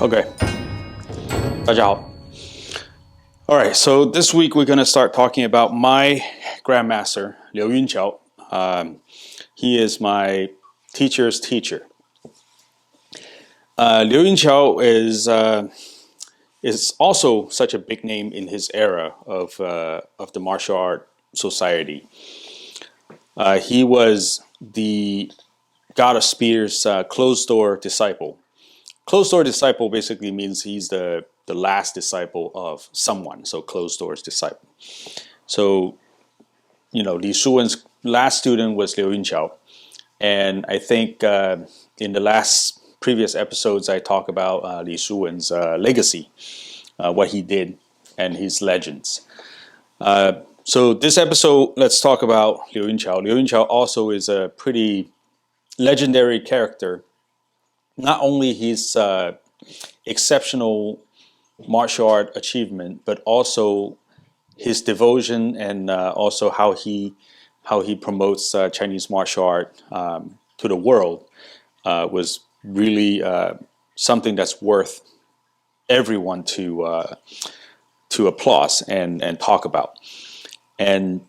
Okay. 大家好. All right, so this week we're going to start talking about my grandmaster, Liu Yun-Qiao. He is my teacher's teacher. Liu Yun-Qiao is also such a big name in his era of the martial art society. He was the God of Spears closed-door disciple. Closed-door disciple basically means he's the last disciple of someone, so closed-doors disciple. So, Li Shuwen's last student was Liu Yun-Qiao. And I think in the previous episodes, I talk about Li Shuwen's legacy, what he did, and his legends. So this episode, let's talk about Liu Yun-Qiao. Liu Yun-Qiao also is a pretty legendary character. Not only his exceptional martial art achievement, but also his devotion and also how he promotes Chinese martial art to the world was really something that's worth everyone to applaud and talk about. And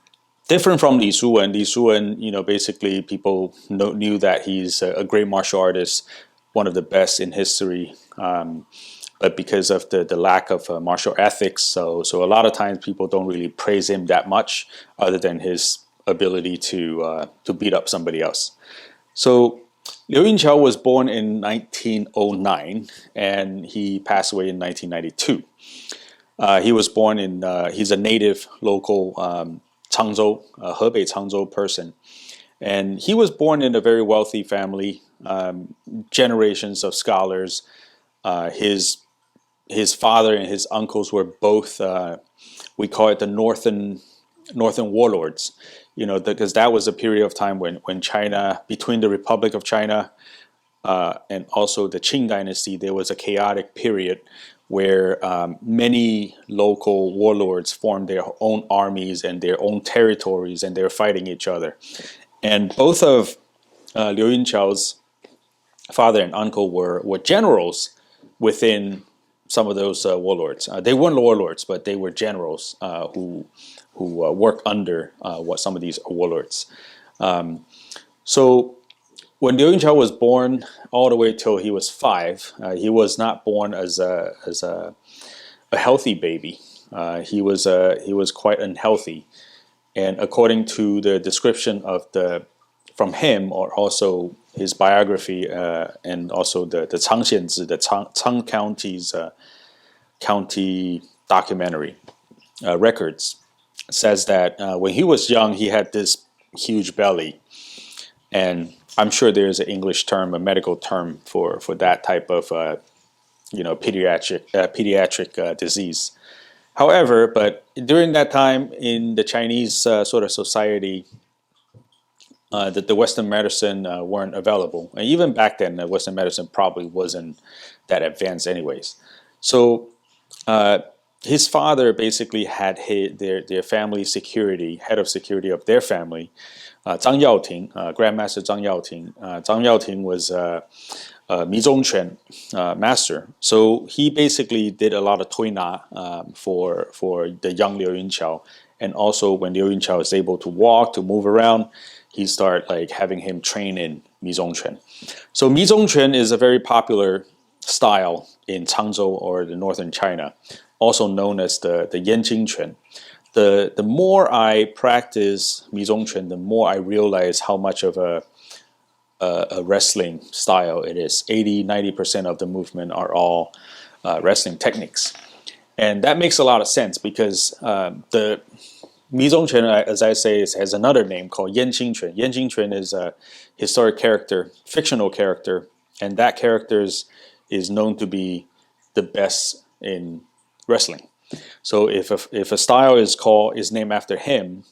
different from Li Shuwen, basically people knew that he's a great martial artist, one of the best in history, but because of the lack of martial ethics, so a lot of times people don't really praise him that much, other than his ability to beat up somebody else. So Liu Yun-Qiao was born in 1909, and he passed away in 1992. He was born he's a native local Changzhou, Hebei Changzhou person. And he was born in a very wealthy family, generations of scholars. His father and his uncles were both, we call it the Northern warlords, because that was a period of time when China, between the Republic of China and also the Qing dynasty, there was a chaotic period where many local warlords formed their own armies and their own territories, and they're fighting each other. And both of Liu Yun-Qiao's father and uncle were generals within some of those warlords. They weren't warlords, but they were generals who work under what some of these warlords. So when Liu Yun-Qiao was born, all the way till he was 5, he was not born as a healthy baby. He was quite unhealthy. And according to the description from him, or also his biography, and also the Changxianzi, the Chang County's county documentary records, says that when he was young, he had this huge belly. And I'm sure there's an English term, a medical term for that type of pediatric disease. However, but during that time in the Chinese sort of society, the Western medicine weren't available. And even back then, the Western medicine probably wasn't that advanced anyways. So his father basically had their family security, head of security of their family, Zhang Yaoting, Grandmaster Zhang Yaoting. Zhang Yaoting was Mi Zhongquan master. So he basically did a lot of tuina for the young Liu Yun-Qiao. And also when Liu Yun-Qiao is able to walk, to move around, he started having him train in Mi Zhongquan. So Mi Zhongquan is a very popular style in Changzhou, or the northern China, also known as the Yanjing Quan. The more I practice Mi Zhongquan, the more I realize how much of a wrestling style it is. 80-90% of the movement are all wrestling techniques. And that makes a lot of sense, because the Mi Zhongquan, as I say, has another name called Yanjing Quan. Yanjing Quan is a historic character, fictional character, and that character is known to be the best in wrestling. So if a style is named after him,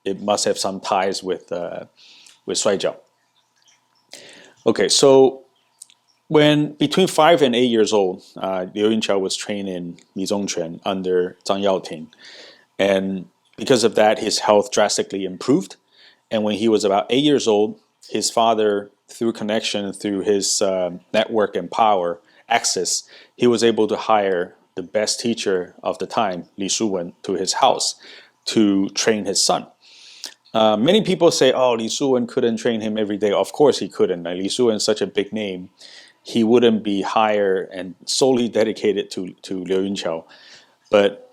it must have some ties with Shuaijiao. Okay, so when between 5 and 8 years old, Liu Yun-Qiao was trained in Mi Zhongquan under Zhang Yaoting, and because of that, his health drastically improved. And when he was about 8 years old, his father, through connection, through his network and power, access, he was able to hire the best teacher of the time, Li Shuwen, to his house to train his son. Many people say, oh, Li Shuwen couldn't train him every day. Of course he couldn't. Li Shuwen is such a big name. He wouldn't be hired and solely dedicated to Liu Yun-Qiao. But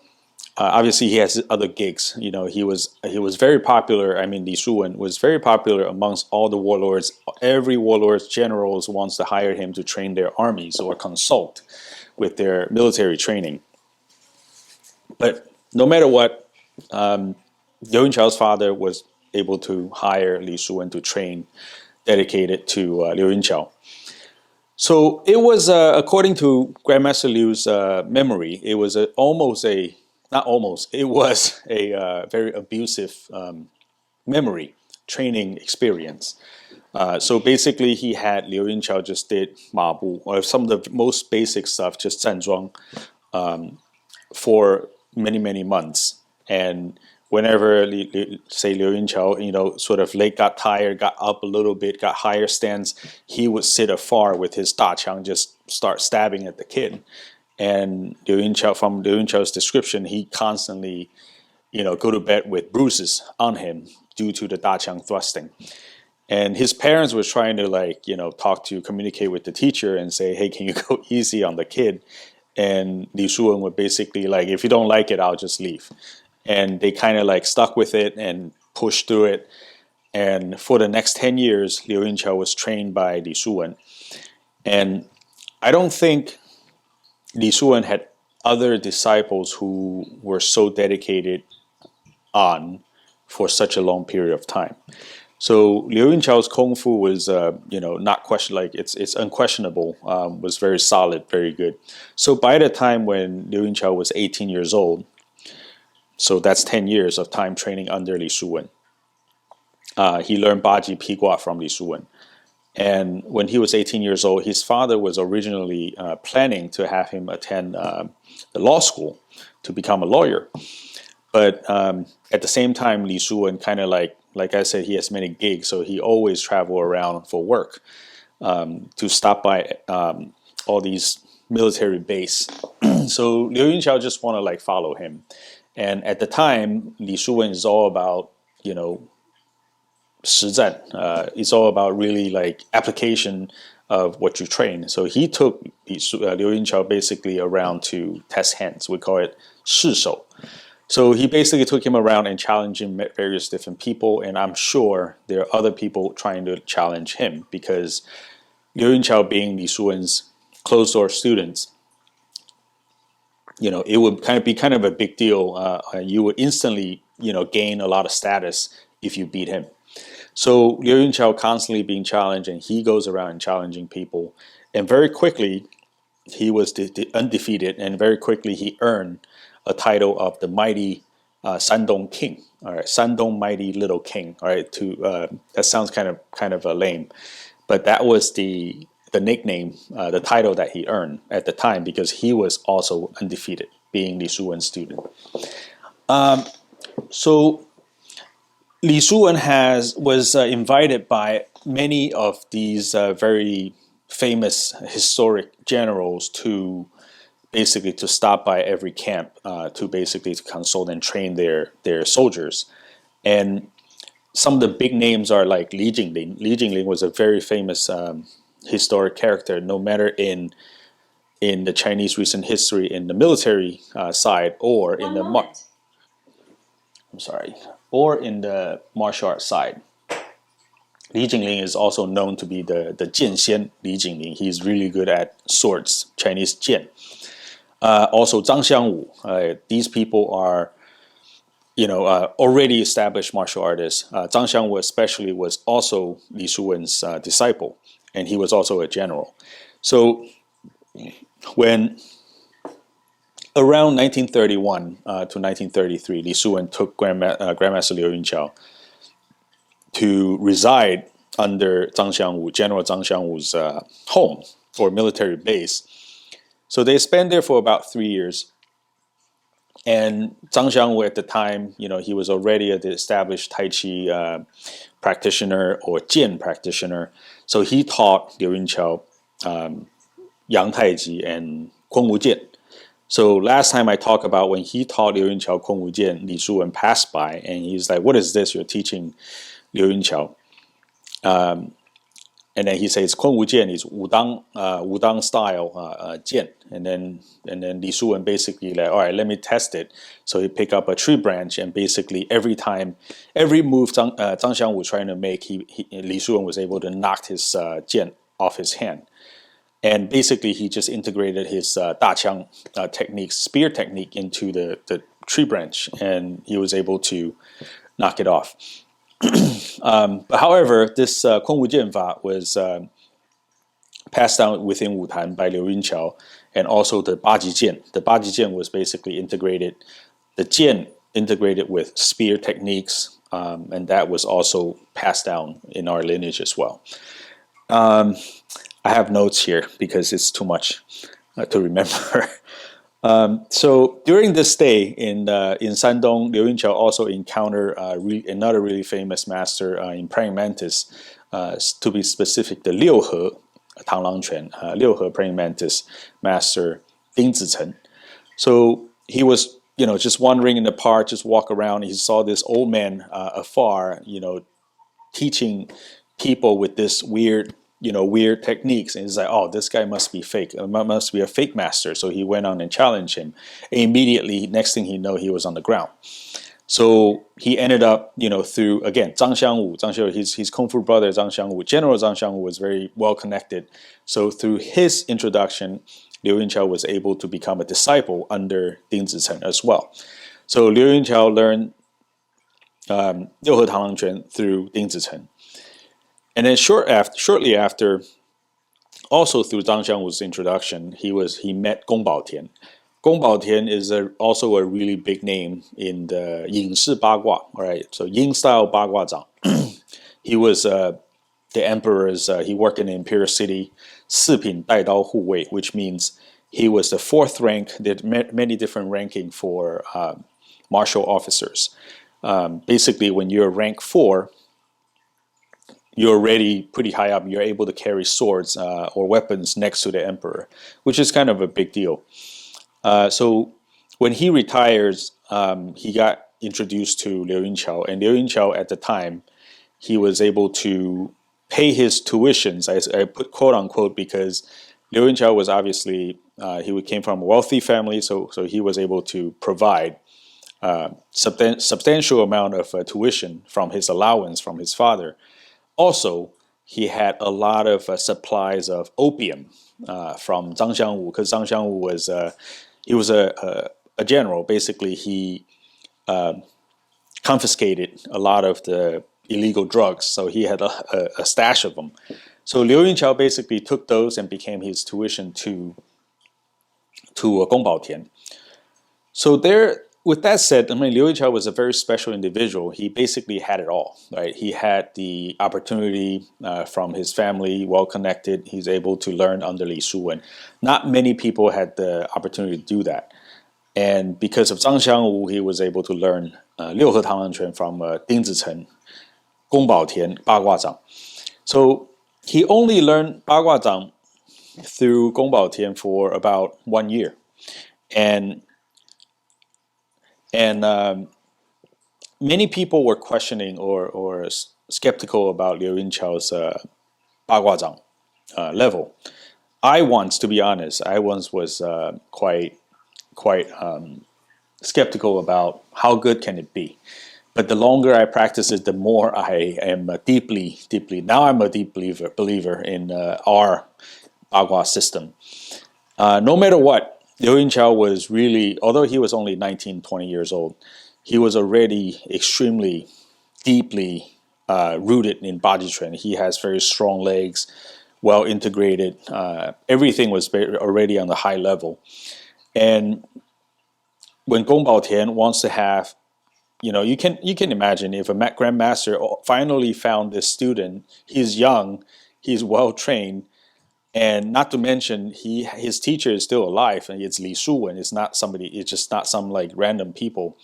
obviously he has other gigs. You know, he was very popular. I mean, Li Shuwen was very popular amongst all the warlords. Every warlord's generals wants to hire him to train their armies or consult with their military training. But no matter what, Liu Yun-Qiao's father was able to hire Li Shuwen to train, dedicated to Liu Yun-Qiao. So it was, according to Grandmaster Liu's memory, it was it was a very abusive memory training experience. So basically, he had Liu Yun-Qiao just did ma bu, or some of the most basic stuff, just 站桩, for many months. And whenever, say, Liu Yun-Qiao, you know, sort of late got tired, got up a little bit, got higher stance, he would sit afar with his daqiang, just start stabbing at the kid. And from Liu Yun-Qiao's description, he constantly, you know, go to bed with bruises on him due to the daqiang thrusting. And his parents were trying to, like, you know, communicate with the teacher and say, hey, can you go easy on the kid? And Li Shuwen would basically, like, if you don't like it, I'll just leave. And they kind of like stuck with it and pushed through it. And for the next 10 years, Liu Yun-Qiao was trained by Li Shuwen. And I don't think Li Shuwen had other disciples who were so dedicated on for such a long period of time. So Liu Yun-Qiao's Kung Fu was, you know, not question, like it's unquestionable, was very solid, very good. So by the time when Liu Yun-Qiao was 18 years old, so that's 10 years of time training under Li Shuwen, he learned Baji Pigua from Li Shuwen. And when he was 18 years old, his father was originally planning to have him attend the law school to become a lawyer. But at the same time, Li Shuwen kind of like I said, he has many gigs, so he always travel around for work to stop by all these military base. So Liu Yun-Qiao just want to like follow him. And at the time, Li Shuwen is all about, you know, 实战. It's all about really like application of what you train. So he took Liu Yun-Qiao basically around to test hands. We call it 试手. So he basically took him around and challenged him, met various different people. And I'm sure there are other people trying to challenge him because Liu Yun-Qiao being Li Shuwen's closed-door students, you know, it would be kind of a big deal. You would instantly, you know, gain a lot of status if you beat him. So Liu Yun-Qiao constantly being challenged, and he goes around challenging people. And very quickly, he was undefeated, and very quickly he earned a title of the mighty Shandong King. All right, Shandong Mighty Little King. All right, that sounds kind of lame, but that was the nickname, the title that he earned at the time because he was also undefeated, being Li Shuwen's student. So Li Shuwen was invited by many of these very famous historic generals to basically to stop by every camp to consult and train their soldiers. And some of the big names are like Li Jingling. Li Jingling was a very famous historic character, no matter in the Chinese recent history in the military side or in the or in the martial arts side. Li Jingling is also known to be the Jianxian Li Jingling. He's really good at swords, Chinese jian. Also Zhang Xiangwu. These people are, you know, already established martial artists. Zhang Xiangwu especially was also Li Shuwen's disciple, and he was also a general. So when around 1931 to 1933, Li Shuwen took Grandmaster Liu Yun-Qiao to reside under Zhang Xiangwu, General Zhang Xiangwu's home or military base. So they spent there for about 3 years. And Zhang Xiangwu at the time, you know, he was already an established Tai Chi practitioner or Jian practitioner. So he taught Liu Yun-Qiao Yang Taiji and Kung Wu Jian. So last time I talked about when he taught Liu Yun-Qiao Kung Wu Jian, Li Shuwen passed by and he's like, "What is this you're teaching Liu Yun-Qiao?" And then he says Kung Wu Jian is Wudang style Jian. And then Li Shuwen basically like, all right, let me test it. So he picked up a tree branch and basically every move Zhang Xiangwu was trying to make, Li Shuwen was able to knock his Jian off his hand. And basically he just integrated his daqiang technique, spear technique into the tree branch, and he was able to knock it off. But however, this Kung Wu Jian Fa was passed down within Wutan by Liu Yun-Qiao, and also the Baji Jian. The Baji Jian was basically integrated, the Jian integrated with spear techniques, and that was also passed down in our lineage as well. I have notes here because it's too much to remember. So during this stay in Shandong, Liu Yun-Qiao also encountered another really famous master in praying mantis, to be specific, the Liu He Tanglang Quan, Liu He praying mantis master Ding Zichen. So he was, just wandering in the park, just walk around. He saw this old man afar, teaching people with this weird techniques, and he's like, oh, this guy must be fake, must be a fake master. So he went on and challenged him. And immediately, next thing he know, he was on the ground. So he ended up, through, again, Zhang Xiangwu, his Kung Fu brother Zhang Xiangwu, General Zhang Xiangwu was very well connected. So through his introduction, Liu Yun-Qiao was able to become a disciple under Ding Zichen as well. So Liu Yun-Qiao learned Liu He Tanglang Quan through Ding Zichen. And then shortly after, also through Zhang Xiangwu's introduction, he met Gong Baotian. Gong Baotian is also a really big name in the Ying Shi Bagua, right? So Ying style Bagua Zhang. He was the emperor's. He worked in the imperial city, Sipin Dai Dao Hu Wei, which means he was the fourth rank. There's many different ranking for martial officers. Basically, when you're rank 4. You're already pretty high up. You're able to carry swords or weapons next to the emperor, which is kind of a big deal. So when he retires, he got introduced to Liu Yun-Qiao. And Liu Yun-Qiao at the time, he was able to pay his tuitions. I put quote unquote because Liu Yun-Qiao was obviously, he came from a wealthy family, so he was able to provide substantial amount of tuition from his allowance from his father. Also, he had a lot of supplies of opium from Zhang Xiangwu, because Zhang Xiangwu was he was a general. Basically, he confiscated a lot of the illegal drugs, so he had a stash of them. So Liu Yun-Qiao basically took those and became his tuition to Gong Baotian. So there. With that said, Liu Yun-Qiao was a very special individual. He basically had it all, right? He had the opportunity from his family, well connected. He's able to learn under Li Shuwen. Not many people had the opportunity to do that. And because of Zhang Xiangwu, he was able to learn Liu He Tanglang Quan from Ding Zichen, Gong Baotian, Bagua Zhang. So he only learned Bagua Zhang through Gong Baotian for about 1 year. And many people were questioning or skeptical about Liu Yun-Qiao's Bagua Zhang level. To be honest, I once was quite skeptical about how good can it be. But the longer I practice it, the more I am deeply, now I'm a deep believer in our Bagua system. No matter what, Liu Yun-Qiao was really, although he was only 19, 20 years old, he was already extremely deeply rooted in BajiShu. He has very strong legs, well integrated. Everything was already on the high level. And when Gong Baotian wants to have, you can imagine if a grandmaster finally found this student, he's young, he's well trained, and not to mention his teacher is still alive, and it's Li Shuwen. It's just not some like random people.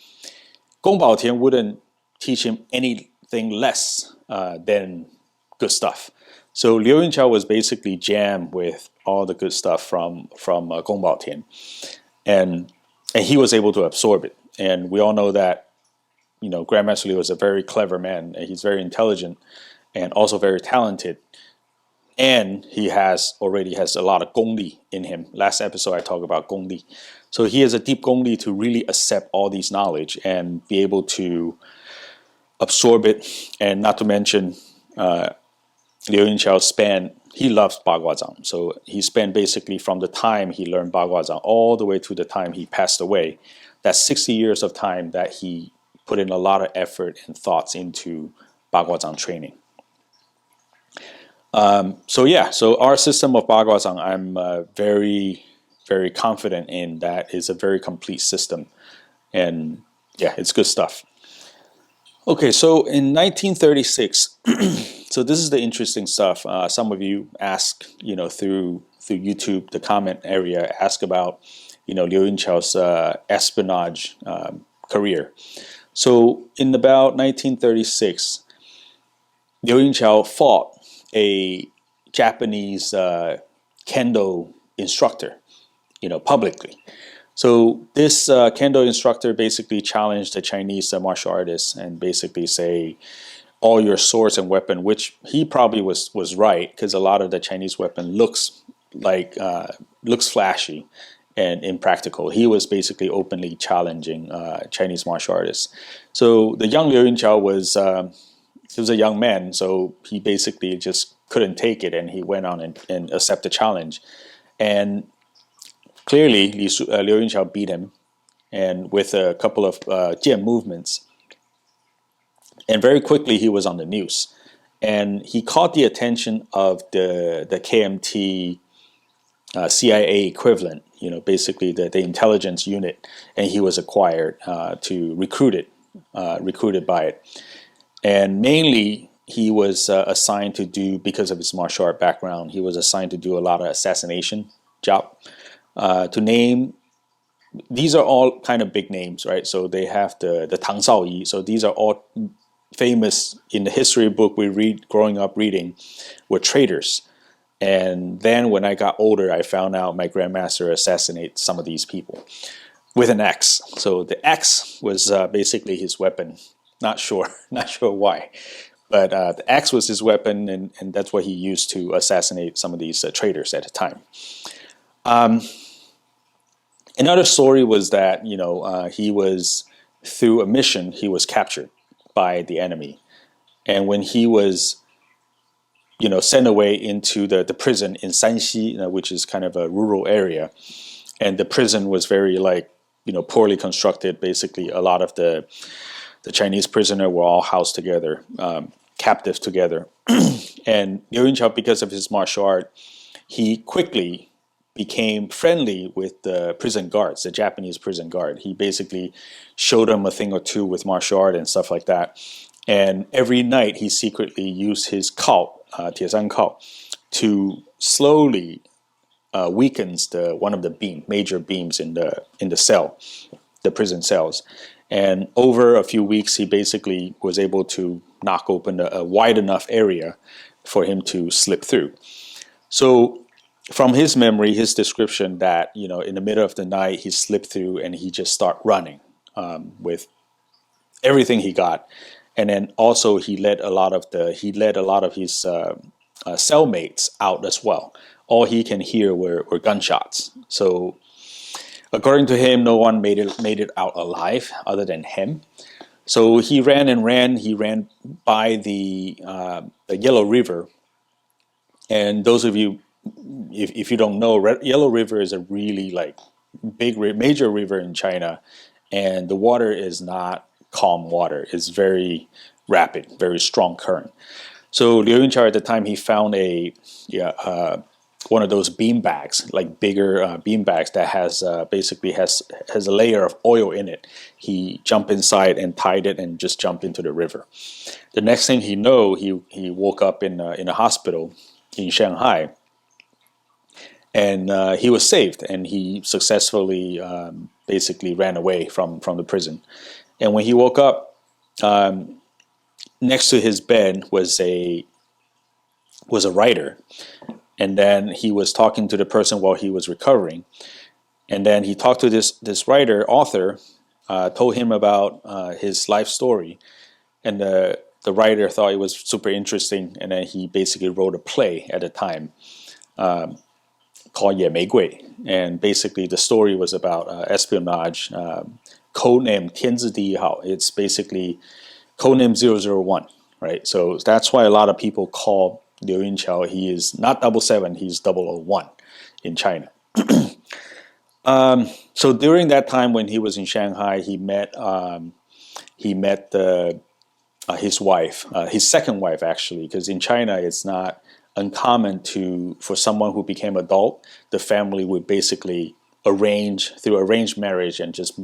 Gong Baotian wouldn't teach him anything less than good stuff. So Liu Yun-Qiao was basically jammed with all the good stuff from Gong Bao Tian, and he was able to absorb it. And we all know that Grandmaster Liu is a very clever man, and he's very intelligent and also very talented. And he already has a lot of gongli in him. Last episode I talked about gongli. So he has a deep gongli to really accept all these knowledge and be able to absorb it. And not to mention, Liu Yun-Qiao he loves Baguazhang. So he spent basically from the time he learned Baguazhang all the way to the time he passed away. That's 60 years of time that he put in a lot of effort and thoughts into Baguazhang training. So our system of Baguazhang, I'm very, very confident in that is a very complete system. And yeah, it's good stuff. Okay, so in 1936, so this is the interesting stuff. Some of you ask, through YouTube, the comment area, ask about, Liu Yun-Qiao's espionage career. So in about 1936, Liu Yun-Qiao fought a Japanese kendo instructor, publicly. So this kendo instructor basically challenged the Chinese martial artists and basically say, all your swords and weapon, which he probably was right, because a lot of the Chinese weapon looks flashy and impractical. He was basically openly challenging Chinese martial artists. So the young Liu Yun-Qiao was a young man, so he basically just couldn't take it, and he went on and accepted the challenge. And clearly, Liu Yun-Qiao beat him, and with a couple of jian movements. And very quickly, he was on the news. And he caught the attention of the KMT CIA equivalent, basically the intelligence unit, and he was acquired recruited by it. And mainly, he was assigned to do, because of his martial art background, he was assigned to do a lot of assassination job. To name, these are all kind of big names, right? So they have the Tang Shaoyi. So these are all famous in the history book we read, growing up reading, were traitors. And then when I got older, I found out my grandmaster assassinated some of these people with an axe. So the axe was basically his weapon. Not sure why. But the axe was his weapon, and that's what he used to assassinate some of these traitors at the time. Another story was that, he was, through a mission, he was captured by the enemy. And when he was, sent away into the prison in Shanxi, which is kind of a rural area, and the prison was very, poorly constructed. Basically, a lot of the Chinese prisoner were all housed together, captive together. And Liu Yun-Qiao, because of his martial art, he quickly became friendly with the prison guards, the Japanese prison guard. He basically showed them a thing or two with martial art and stuff like that. And every night he secretly used his kao, Tiezan kao, to slowly weakens one of the major beams in the cell, the prison cells. And over a few weeks, he basically was able to knock open a wide enough area for him to slip through. So from his memory, his description that, in the middle of the night, he slipped through and he just started running with everything he got. And then also he led a lot of his cellmates out as well. All he can hear were gunshots. So according to him, no one made it out alive other than him. So he ran and ran. He ran by the Yellow River. And those of you, if you don't know, Yellow River is a really major river in China, and the water is not calm water. It's very rapid, very strong current. So Liu Yun-Qiao at the time, he found one of those bean bags, bigger bean bags that has basically has a layer of oil in it. He jumped inside and tied it and just jumped into the river. The next thing he woke up in a hospital in Shanghai, and he was saved, and he successfully basically ran away from the prison. And when he woke up, next to his bed was a writer, and then he was talking to the person while he was recovering, and then he talked to this author, told him about his life story, and the writer thought it was super interesting, and then he basically wrote a play at the time called 野玫瑰, and basically the story was about espionage, codename 天字第一号. It's basically codename 001, right? So that's why a lot of people call Liu Yun-Qiao, he is not 77, he's 001 in China. So during that time when he was in Shanghai, he met his wife, his second wife actually, because in China it's not uncommon for someone who became adult, the family would basically through arranged marriage and just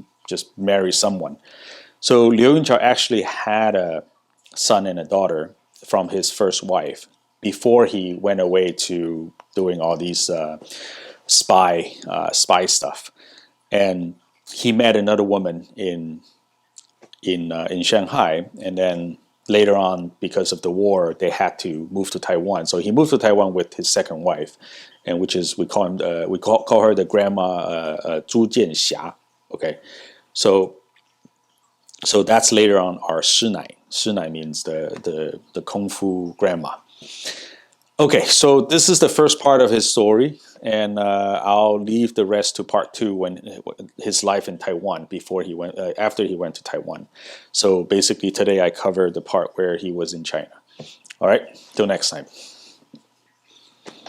marry someone. So Liu Yun-Qiao actually had a son and a daughter from his first wife before he went away to doing all these spy stuff, and he met another woman in Shanghai, and then later on, because of the war, they had to move to Taiwan. So he moved to Taiwan with his second wife, and which is we call her the grandma Zhu Jianxia. Okay, so that's later on our Shinai. Shinai means the Kung Fu grandma. Okay, so this is the first part of his story, and I'll leave the rest to part 2 when his life in Taiwan after he went to Taiwan. So basically today I covered the part where he was in China. All right, till next time.